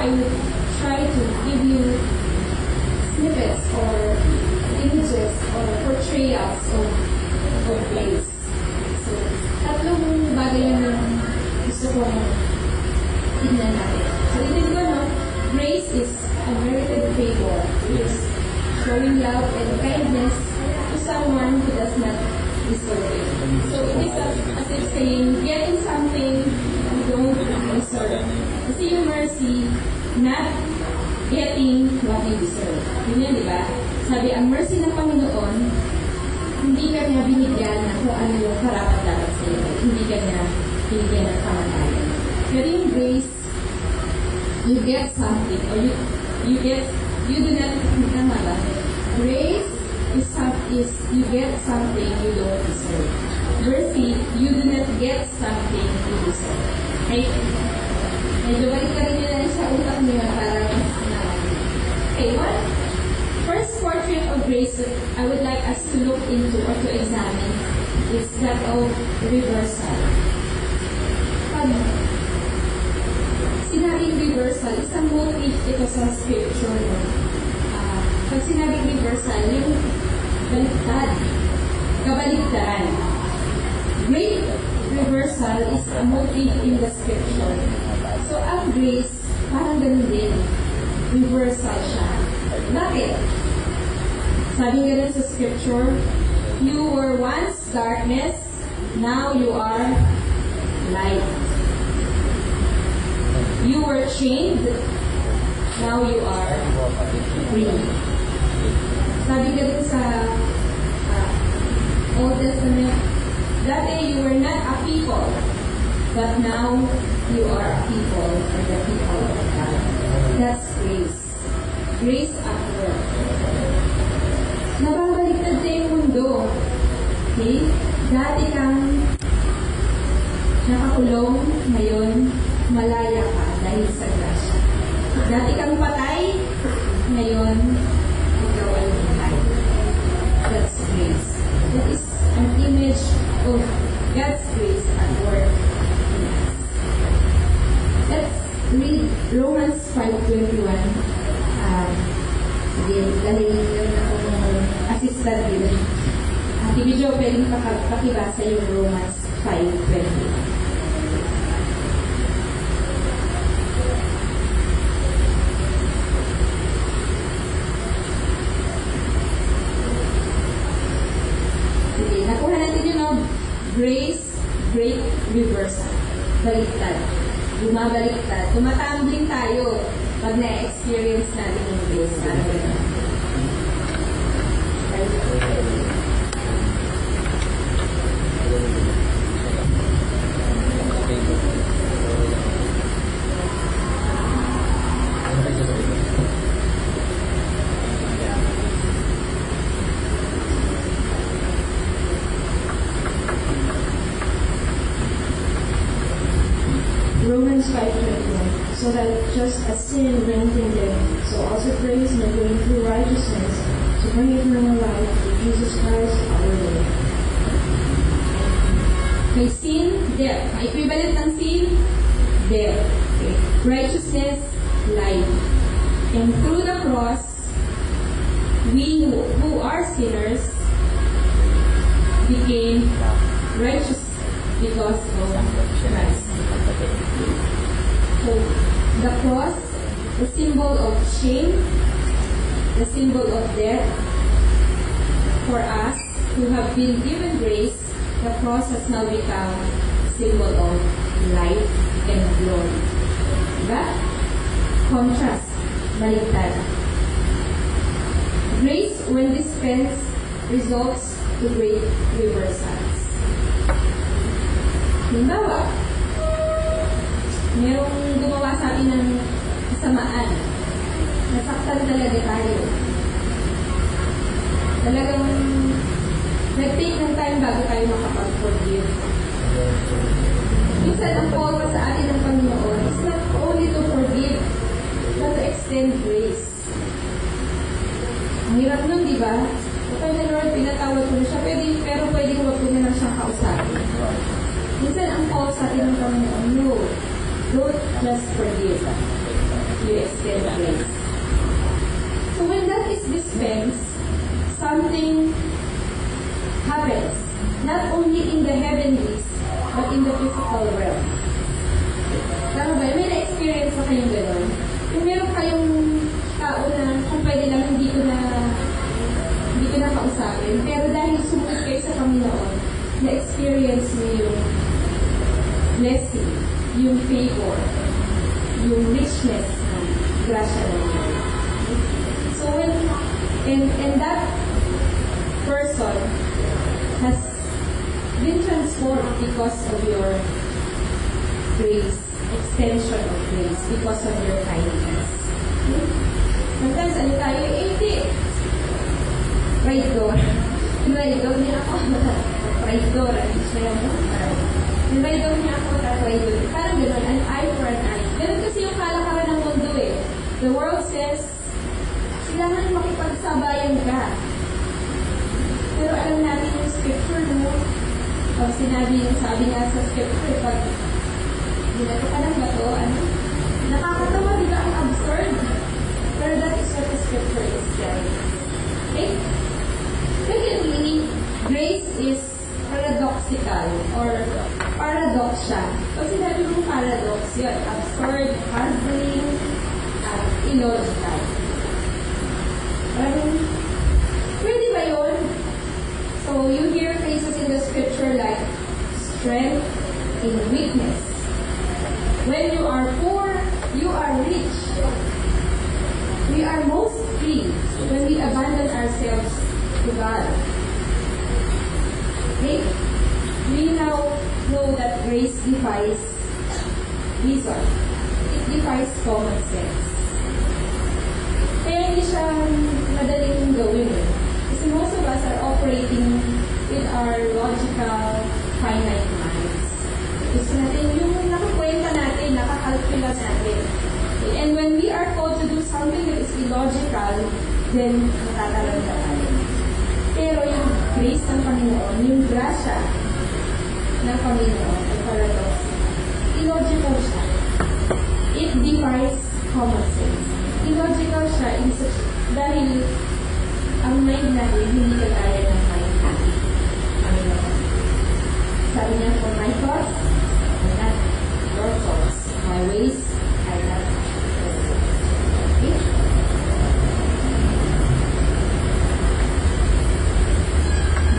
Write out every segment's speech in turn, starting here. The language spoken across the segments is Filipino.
I would try to give you snippets or images or portrayals of grace. So, tatlong bagay yan yung gusto kong tignan natin. So, itin ko, no? Grace is unmerited favor. It is showing love and kindness to someone who does not deserve it. So, it is as if saying, getting something you don't deserve. Kasi yung mercy, not getting what you deserve. Yun yan, di ba? Sabi, ang mercy ng Panginoon, hindi ka niya binigyan na kung ano yung karapat-dapat sa iyo. Hindi ka niya binigyan ng kamatayan. Pero yung grace, you get something, or you do not, tama ba? Grace is you get something you don't deserve. Mercy, you do not get something you deserve. Okay? Medyo balik ka rin nila sa utak niyo para okay, what? First portrait of grace that I would like us to look into or to examine is that of reversal. Pag sinabing reversal, isang motif ito sa scripture. No? Pag sinabing reversal, yung baliktad, kabaliktaran. Great reversal is a motif in the scripture. So, ang grace, parang ganun din. Reversal siya. Bakit? Sabi nga rin sa scripture, you were once darkness, now you are light. You were chained, now you are free. Sabi nga rin sa Old Testament, dati you were not a people, but now you are a people and the people of God. That's grace. Grace at work. Nababaliktad sa yung mundo. Okay? Dati kang nakakulong, ngayon malaya ka dahil sa grasya. Dati kang patay, ngayon ikaw ay buhay. That's grace. That is an image of God's grace at work. Let's read Romans 5:21. Again, dahil yun akong assistant din. Ate Bidyo, pwedeng pakibasa yung Romans 5:21. Sige, nakuha natin yun, no? Grace, great reversal. Baliktad. Bumabaliktad. Tumatambling tayo pag na-experience natin yung grace. Romans 5:21. So that just as sin reigned in them, so also grace may reign through righteousness to bring eternal life through Jesus Christ our Lord. May sin, death. Equivalent ng sin, death. Okay. Righteousness, life. And through the cross, we who are sinners became righteous because of Christ. So, the cross, the symbol of shame, the symbol of death, for us who have been given grace, the cross has now become a symbol of life and glory. Diba? Contrast, baliktad. Grace, when dispensed, results to great reversals. Halimbawa, merong gumawa sa atin ng kasamaan. Nasaktan talaga tayo. Talagang nag-take ng time bago tayo makapag-forgive. Minsan ang call sa atin ng Panginoon is not only to forgive, but to extend grace. Ang hirap nun, di ba? Okay na Lord, pinatawad ko na siya, pero pwede huwag ko na lang siyang kausapin. Minsan ang call sa atin ng Panginoon, no, don't just forgive. you extend grace. So when that is dispensed, something happens. Not only in the heavenlies, but in the physical realm. Tama ba? May na-experience na kayong gano'n? Yung meron kayong tao na kung pwede lang hindi ko na kausapin. Pero dahil sumunod kayo sa Panginoon, na-experience mo yung blessing, yung favor, yung richness ng grasya ng Diyos. So when, and that person has been transformed because of your grace, extension of grace, because of your kindness. Sometimes, ano tayo, hindi. Traidor. Traidor niya ako. Traidor. Ano siya yung traidor niya ako, traidor. Parang gano'n, an eye for an eye. Ganun kasi yung kalakaran ng mundo eh. The world says, kailangan makipagsabayan ka. Pero alam natin yung scripture, no? Pag sabi nga sa scripture, pag ginato ka ng bato, nakakatawa, di ba ang absurd? Pero that is what the scripture is saying. Okay? Secondly, grace is paradoxical or paradox siya. Pag sinabi mong paradox, yun, absurd, puzzling, at illogical. Pwede ba yun? So you hear phrases in the scripture like strength in weakness. When you are poor, you are rich. We are most free when we abandon ourselves to God. Okay? We now know that grace defies reason. It defies common sense. Kaya hindi siya madaling gawin. Kasi most of us are operating with our logical, finite minds. Gusto natin yung nakakwenta natin, nakakalkula natin. And when we are called to do something that is illogical, then matatalanda tayo. Pero yung grace ng Panginoon, yung grasya ng Panginoon, ay paradox. Illogical siya. It defies common sense. Illogical siya dahil ang mind natin hindi kagaya ng mind natin. Panginoon. Sabi niya, for my thoughts are not your thoughts. My ways are not your ways. Okay?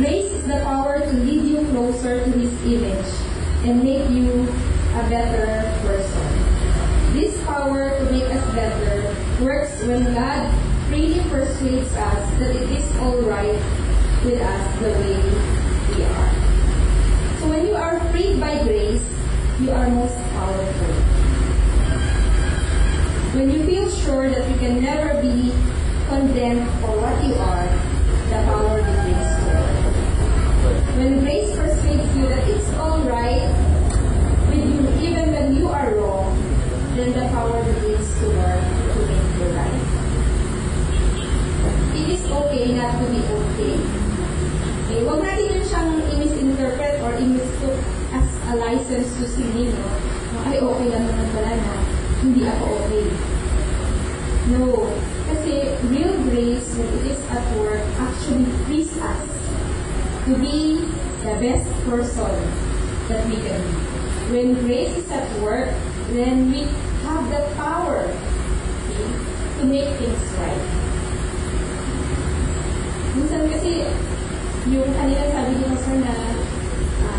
Grace is the power to lead you closer to His image and make you a better person. This power to make us better works when God freely persuades us that it is all right with us the way we are. So when you are freed by grace, you are most powerful. When you feel sure that you can never be condemned for what you are, the power begins to work. When grace persuades you that it's all right with you even when you are wrong, then the power begins to work to make you right. It is okay not to be okay. Okay, huwag natin yun siyang i-misinterpret or i-mistook as a license to sin, no? Ay, okay lang naman pala na hindi ako okay. No. Kasi real grace, when it is at work, actually frees us to be the best person that we can be. When grace is at work, then we have the power, okay, to make things right. Minsan kasi, yung kanina sabi ni Pastor na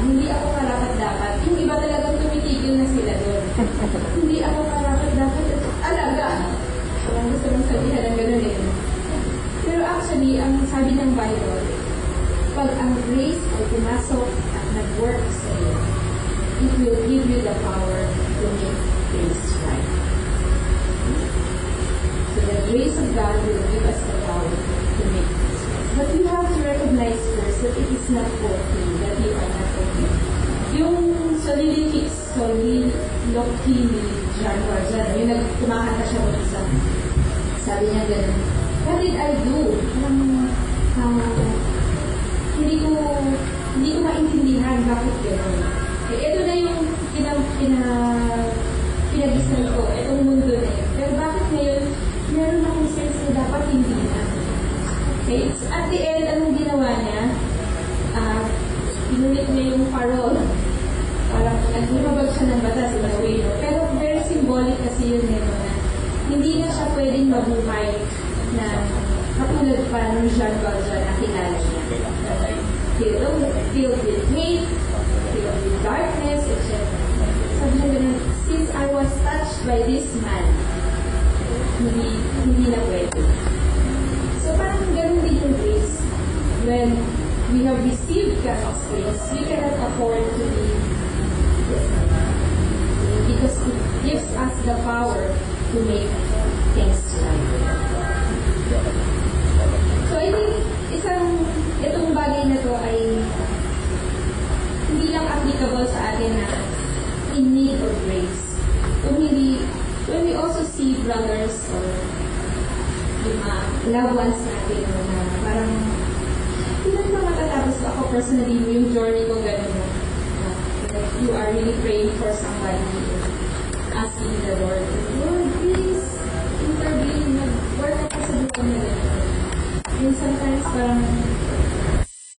hindi ako karapat-dapat, yung iba talagang tumitigil na sila doon. Hindi ako karapat-dapat, alaga. Parang gusto mong sabihan ng gano'n eh. Pero actually, ang sabi ng Bible, pag ang grace ay pumasok at nag-work sa iyo, it will give you the power to make things right. So the grace of God will give us the power to make things right. But you have to recognize first that it is not okay, that you are not okay. Yung soliloquy ni John Warjan, yung kumakanta siya ng isa, sabi niya gano'n, what did I do? Hindi ko maintindihan bakit gano'n. Ito na yung pinagisnan ko, itong mundo na yun. Pero bakit symbolic kasi yun nito na hindi na siya pwedeng mabuhay na katulad pa ng Jean Valjean na kilala niya. Filled with hate, filled with darkness, etc. Sabi niya ganun, since I was touched by this man, hindi na pwede. So parang ganun din yung grace. When we have received God's grace, we cannot afford to be because it gives us the power to make things right. So I think itong bagay na to ay hindi lang applicable sa atin na in need of grace. When we also see brothers or yung mga loved ones natin na parang ilan ba matatapos ko ako personally yung journey ko gano'n mo. Like you are really praying for somebody, asking the Lord, Lord, please intervene, mag-work ako sa buhay nila. And sometimes parang